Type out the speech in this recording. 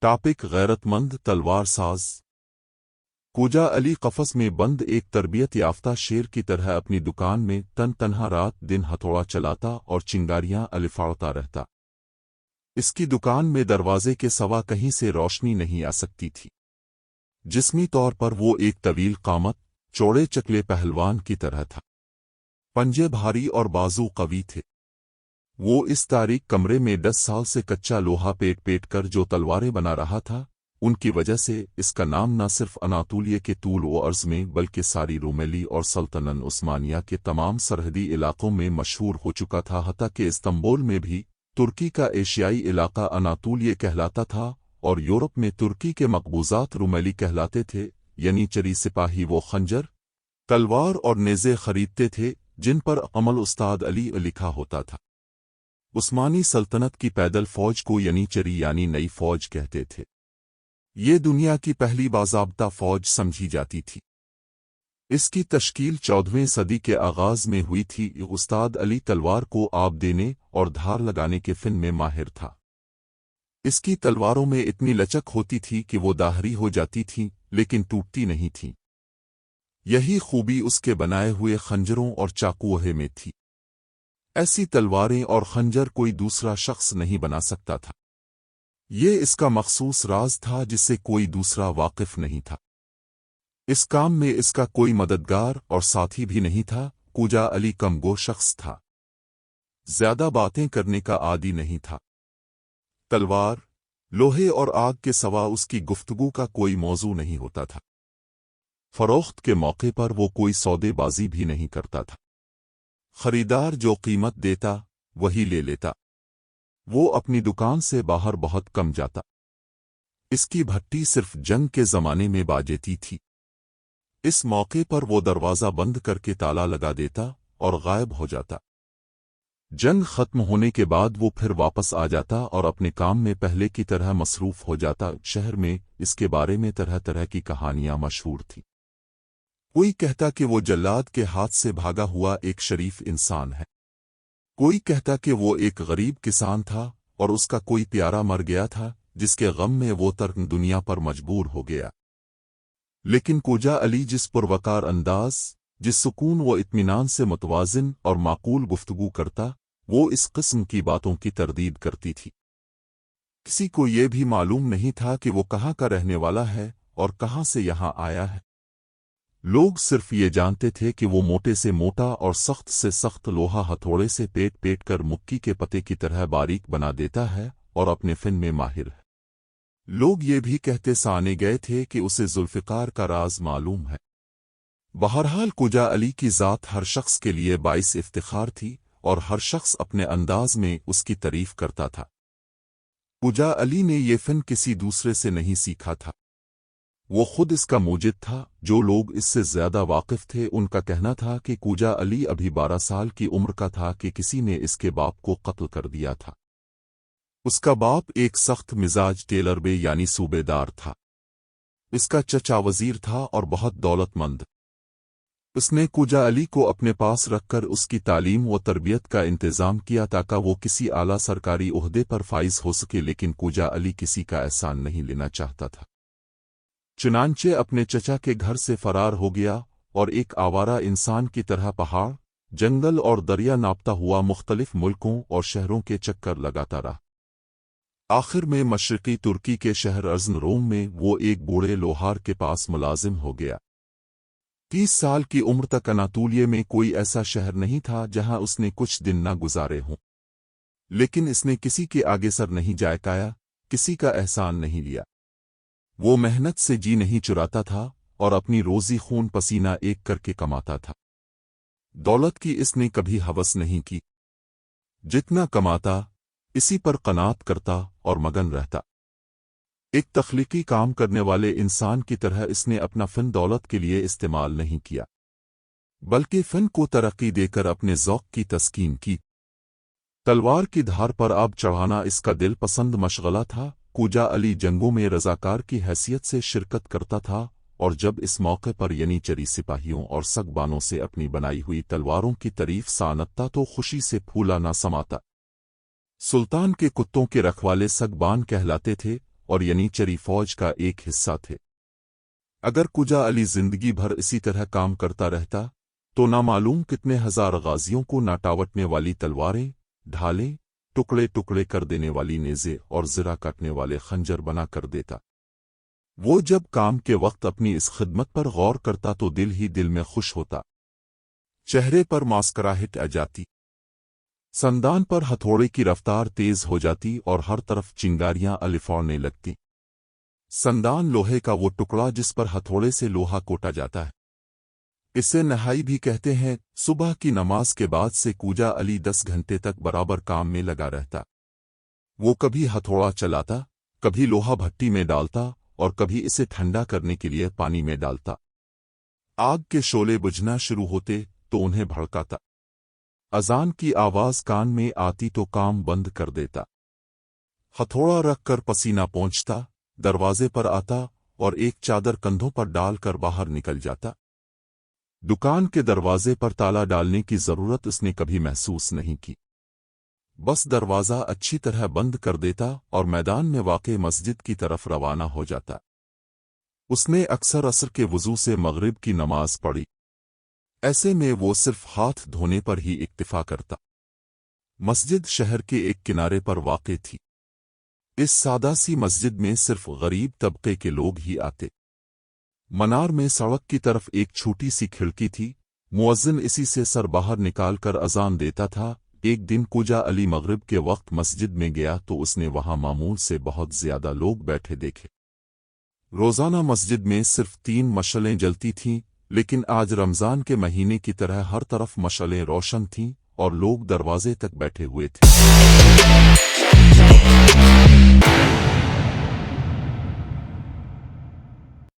Topic गैरतमंद तलवार साज। कूजा अली कफस में बंद एक तरबियत याफ्ता शेर की तरह अपनी दुकान में तनहा रात दिन हथौड़ा चलाता और चिंगारियां अलिफाड़ता रहता। इसकी दुकान में दरवाजे के सवा कहीं से रोशनी नहीं आ सकती थी। जिस्मी तौर पर वो एक तवील कामत, चौड़े चकले पहलवान की तरह था। पंजे भारी और बाजू कवी थे। वो इस तारीख कमरे में 10 साल से कच्चा लोहा पेट कर जो तलवारें बना रहा था, उनकी वजह से इसका नाम न सिर्फ अनातोलिया के तूल व अर्ज में बल्कि सारी रोमेली और सल्तनत उस्मानिया के तमाम सरहदी इलाकों में मशहूर हो चुका था। हत्ता कि इस्तांबुल में भी तुर्की का एशियाई इलाका अनातोलिया कहलाता था और यूरोप में तुर्की के मकबूजात रोमेली कहलाते थे। यानी चरी सिपाही वो खंजर, तलवार और नेज़े खरीदते थे जिन पर अमल उस्ताद अली लिखा होता था। उस्मानी सल्तनत की पैदल फौज को यनीचरी यानी नई फौज कहते थे। ये दुनिया की पहली बाज़ाब्ता फौज समझी जाती थी। इसकी तश्कील 14वीं सदी के आगाज में हुई थी। उस्ताद अली तलवार को आब देने और धार लगाने के फ़न में माहिर था। इसकी तलवारों में इतनी लचक होती थी कि वो दाहरी हो जाती थीं लेकिन टूटती नहीं थीं। यही खूबी उसके बनाए हुए खंजरों और चाकुओं में थी। ऐसी तलवारें और खंजर कोई दूसरा शख्स नहीं बना सकता था। ये इसका मखसूस राज था जिससे कोई दूसरा वाकिफ नहीं था। इस काम में इसका कोई मददगार और साथी भी नहीं था। कूजा अली कमगो शख्स था, ज्यादा बातें करने का आदी नहीं था। तलवार, लोहे और आग के सवा उसकी गुफ्तगू का कोई मौजू नहीं होता था। फरोख्त के मौके पर वो कोई सौदेबाजी भी नहीं करता था। खरीदार जो कीमत देता वही ले लेता। वो अपनी दुकान से बाहर बहुत कम जाता। इसकी भट्टी सिर्फ जंग के जमाने में बाजेती थी। इस मौके पर वो दरवाज़ा बंद करके ताला लगा देता और गायब हो जाता। जंग खत्म होने के बाद वो फिर वापस आ जाता और अपने काम में पहले की तरह मसरूफ हो जाता। शहर में इसके बारे में तरह तरह की कहानियां मशहूर थीं। कोई कहता कि वो जल्लाद के हाथ से भागा हुआ एक शरीफ इंसान है। कोई कहता कि वो एक गरीब किसान था और उसका कोई प्यारा मर गया था जिसके गम में वो तर्क दुनिया पर मजबूर हो गया। लेकिन कूजा अली जिस पुरवकार अंदाज, जिस सुकून व इत्मीनान से मुतवाज़िन और माकूल गुफ्तगू करता, वो इस किस्म की बातों की तरदीद करती थी। किसी को ये भी मालूम नहीं था कि वो कहाँ का रहने वाला है और कहाँ से यहाँ आया है। लोग सिर्फ ये जानते थे कि वो मोटे से मोटा और सख्त से सख्त लोहा हथौड़े से पेट कर मुक्की के पते की तरह बारीक बना देता है और अपने फ़न में माहिर है। लोग ये भी कहते साने गए थे कि उसे जुल्फ़िकार का राज मालूम है। बहरहाल कूजा अली की ज़ात हर शख्स के लिए बाइस इफ्तिखार थी और हर शख्स अपने अंदाज में उसकी तारीफ करता था। कूजा अली ने ये फ़न किसी दूसरे से नहीं सीखा था। वो खुद इसका मूजिद था। जो लोग इससे ज्यादा वाकिफ थे उनका कहना था कि कूजा अली अभी 12 साल की उम्र का था कि किसी ने इसके बाप को कत्ल कर दिया था। उसका बाप एक सख्त मिजाज टेलर बे यानी सूबेदार था। इसका चचा वजीर था और बहुत दौलतमंद। उसने कूजा अली को अपने पास रखकर उसकी तालीम व तरबियत का इंतजाम किया ताकि वो किसी आला सरकारी ओहदे पर फाइज हो सके। लेकिन कूजा अली किसी का एहसान नहीं लेना चाहता था। चुनांचे अपने चचा के घर से फरार हो गया और एक आवारा इंसान की तरह पहाड़, जंगल और दरिया नापता हुआ मुख्तलिफ मुल्कों और शहरों के चक्कर लगाता रहा। आखिर में मशरकी तुर्की के शहर अर्ज़न रोम में वो एक बूढ़े लोहार के पास मुलाजिम हो गया। 30 साल की उम्र तक अनातोलिया में कोई ऐसा शहर नहीं था जहां उसने कुछ दिन न गुजारे हों। लेकिन इसने किसी के आगे सर नहीं झुकाया, किसी का एहसान नहीं लिया। वो मेहनत से जी नहीं चुराता था और अपनी रोजी खून पसीना एक करके कमाता था। दौलत की इसने कभी हवस नहीं की। जितना कमाता इसी पर कनात करता और मगन रहता। एक तख्लीकी काम करने वाले इंसान की तरह इसने अपना फ़न दौलत के लिए इस्तेमाल नहीं किया, बल्कि फ़न को तरक्की देकर अपने ज़ौक़ की तस्कीन की। तलवार की धार पर आब चढ़ाना इसका दिल पसंद मशगला था। कूजा अली जंगों में रज़ाकार की हैसियत से शिरकत करता था और जब इस मौके पर यनीचरी सिपाहियों और सगबानों से अपनी बनाई हुई तलवारों की तारीफ सानता तो खुशी से फूला न समाता। सुल्तान के कुत्तों के रखवाले सगबान कहलाते थे اور یعنی چری فوج کا ایک حصہ تھے۔ اگر قجا علی زندگی بھر اسی طرح کام کرتا رہتا تو نامعلوم کتنے ہزار غازیوں کو ناٹاوٹنے والی تلواریں، ڈھالیں، ٹکڑے ٹکڑے کر دینے والی نیزے اور زرہ کاٹنے والے خنجر بنا کر دیتا۔ وہ جب کام کے وقت اپنی اس خدمت پر غور کرتا تو دل ہی دل میں خوش ہوتا، چہرے پر مسکراہٹ آ جاتی، سندان پر ہتھوڑے کی رفتار تیز ہو جاتی اور ہر طرف چنگاریاں الفاڑنے لگتی۔ سندان لوہے کا وہ ٹکڑا جس پر ہتھوڑے سے لوہا کوٹا جاتا ہے، اسے نہائی بھی کہتے ہیں۔ صبح کی نماز کے بعد سے قجا علی 10 گھنٹے تک برابر کام میں لگا رہتا۔ وہ کبھی ہتھوڑا چلاتا، کبھی لوہا بھٹی میں ڈالتا اور کبھی اسے ٹھنڈا کرنے کے لیے پانی میں ڈالتا۔ آگ کے شعلے بجھنا شروع ہوتے تو انہیں بھڑکاتا، اذان کی آواز کان میں آتی تو کام بند کر دیتا، ہتھوڑا رکھ کر پسینہ پونچھتا، دروازے پر آتا اور ایک چادر کندھوں پر ڈال کر باہر نکل جاتا۔ دکان کے دروازے پر تالا ڈالنے کی ضرورت اس نے کبھی محسوس نہیں کی، بس دروازہ اچھی طرح بند کر دیتا اور میدان میں واقع مسجد کی طرف روانہ ہو جاتا۔ اس نے اکثر عصر کے وضو سے مغرب کی نماز پڑھی، ایسے میں وہ صرف ہاتھ دھونے پر ہی اکتفا کرتا۔ مسجد شہر کے ایک کنارے پر واقع تھی، اس سادہ سی مسجد میں صرف غریب طبقے کے لوگ ہی آتے۔ منار میں سڑک کی طرف ایک چھوٹی سی کھڑکی تھی، مؤذن اسی سے سر باہر نکال کر اذان دیتا تھا۔ ایک دن قجا علی مغرب کے وقت مسجد میں گیا تو اس نے وہاں معمول سے بہت زیادہ لوگ بیٹھے دیکھے۔ روزانہ مسجد میں صرف 3 مشعلیں جلتی تھیں، لیکن آج رمضان کے مہینے کی طرح ہر طرف مشعلیں روشن تھیں اور لوگ دروازے تک بیٹھے ہوئے تھے۔